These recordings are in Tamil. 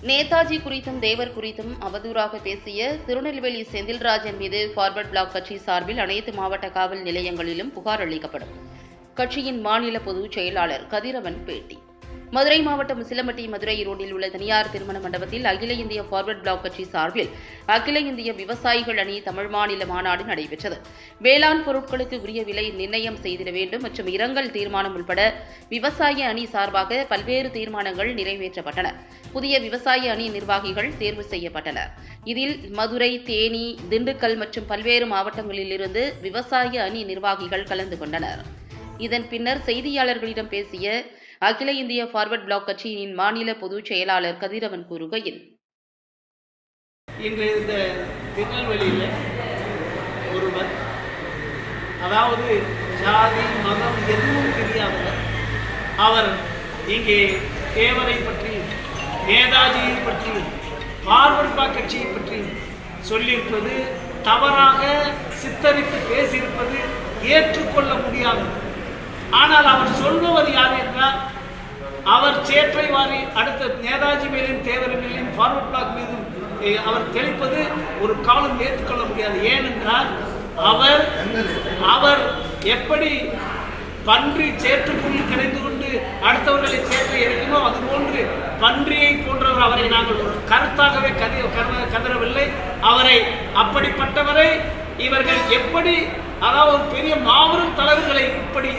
நேதாஜி குறித்தும் தேவர் குறித்தும் அவதூறாக பேசிய திருநெல்வேலி செந்தில்ராஜன் மீது ஃபார்வர்ட் பிளாக் கட்சி சார்பில் அனைத்து மாவட்ட காவல் நிலையங்களிலும் புகார் அளிக்கப்படும். கட்சியின் மாநில பொதுச் செயலாளர் கதிரவன் பேட்டி. மதுரை மாவட்டம் சிலம்பட்டி மதுரை ரோட்டில் உள்ள தனியார் திருமண மண்டபத்தில் அகில இந்திய ஃபார்வர்ட் பிளாக் கட்சி சார்பில் அகில இந்திய விவசாயிகள் அணி தமிழ் மாநில மாநாடு நடைபெற்றது. வேளாண் பொருட்களுக்கு உரிய விலை நிர்ணயம் செய்திட வேண்டும் மற்றும் இரங்கல் தீர்மானம் உட்பட விவசாய அணி சார்பாக பல்வேறு தீர்மானங்கள் நிறைவேற்றப்பட்டன. புதிய விவசாய அணி நிர்வாகிகள் தேர்வு செய்யப்பட்டனர். இதில் மதுரை, தேனி, திண்டுக்கல் மற்றும் பல்வேறு மாவட்டங்களிலிருந்து விவசாய அணி நிர்வாகிகள் கலந்து கொண்டனர். இதன் பின்னர் செய்தியாளர்களிடம் பேசிய அகில இந்திய ஃபார்வர்ட் பிளாக் கட்சியின் மாநில பொதுச் செயலாளர் கதிரவன் கூறுகையில், இன்று இந்த திருநெல்வேலியில் ஒருவர், அதாவது ஜாதி மதம் எதுவும் தெரியாதவர், அவர் இங்கே தேவரை பற்றி, நேதாஜியை பற்றி, ஃபார்வர்ட் பிளாக் கட்சியை பற்றி சொல்லியிருப்பது, தவறாக சித்தரித்து பேசியிருப்பது ஏற்றுக்கொள்ள முடியாதது. ஆனால் அவர் சொல்பவர் யார் என்றால், அவர் சேற்றை வாரி அடுத்த நேதாஜி மேலும் தேவர் மேலும் ஃபார்வர்ட் பிளாக் மீதும் அவர் தெளிப்பது ஒரு காலம் ஏற்றுக்கொள்ள முடியாது. ஏனென்றால் அவர் எப்படி பன்றி சேற்றுக்குள் கிடைந்து கொண்டு அடுத்தவர்களை சேற்றை எடுக்குமோ அதுபோன்று பன்றியை போன்றவர் அவரை நாங்கள் ஒரு கருத்தாகவே கதறவில்லை. அவரை அப்படிப்பட்டவரை இவர்கள் எப்படி, அதாவது ஒரு பெரிய மாபெரும் தலைவர்களை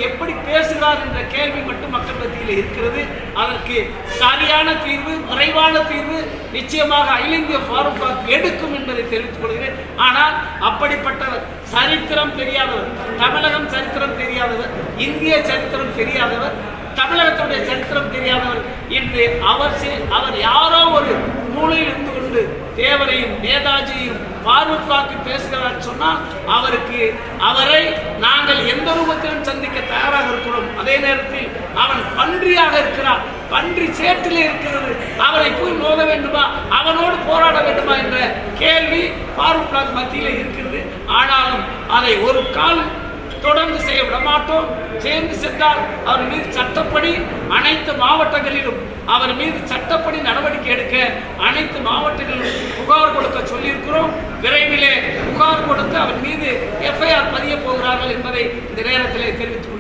எப்படி பேசுகிறார் என்ற கேள்வி மட்டும் மக்கள் மத்தியில் இருக்கிறது. அதற்கு சரியான தீர்வு, விரைவான தீர்வு நிச்சயமாக அகில இந்திய ஃபார்வர்ட் பிளாக் எடுக்கும் என்பதை தெரிவித்துக் கொள்கிறேன். ஆனால் அப்படிப்பட்டவர் சரித்திரம் தெரியாதவர், தமிழகம் சரித்திரம் தெரியாதவர், இந்திய சரித்திரம் தெரியாதவர், தமிழகத்துடைய சரித்திரம் தெரியாதவர் என்று அவர் யாரோ ஒரு மூலையில் இருந்து கொண்டு தேவரையும் நேதாஜியையும் ஃபார்வர்ட் பிளாக் பேசுகிறார் சொன்னால் அவரை நாங்கள் எந்த ரூபத்திலும் சந்திக்க தயாராக இருக்கிறோம். அதே நேரத்தில் அவன் பன்றியாக இருக்கிறான், பன்றி சேற்றிலே இருக்கிறது, அவரை போய் மோத வேண்டுமா, அவனோடு போராட வேண்டுமா என்ற கேள்வி ஃபார்வர்ட் பிளாக் மத்தியில் இருக்கிறது. ஆனாலும் அதை ஒரு கால் தொடர்ந்து செய்ய விட மாட்டோம். சேர்ந்து சென்றால் அவர் மீது சட்டப்படி அனைத்து மாவட்டங்களிலும் அவர் மீது சட்டப்படி நடவடிக்கை எடுக்க அனைத்து மாவட்டங்களிலும் புகார் கொடுக்க சொல்லியிருக்கிறோம். விரைவிலே புகார் கொடுத்து அவர் மீது FIR பதிய போகிறார்கள் என்பதை இந்த நேரத்தில் தெரிவித்துக்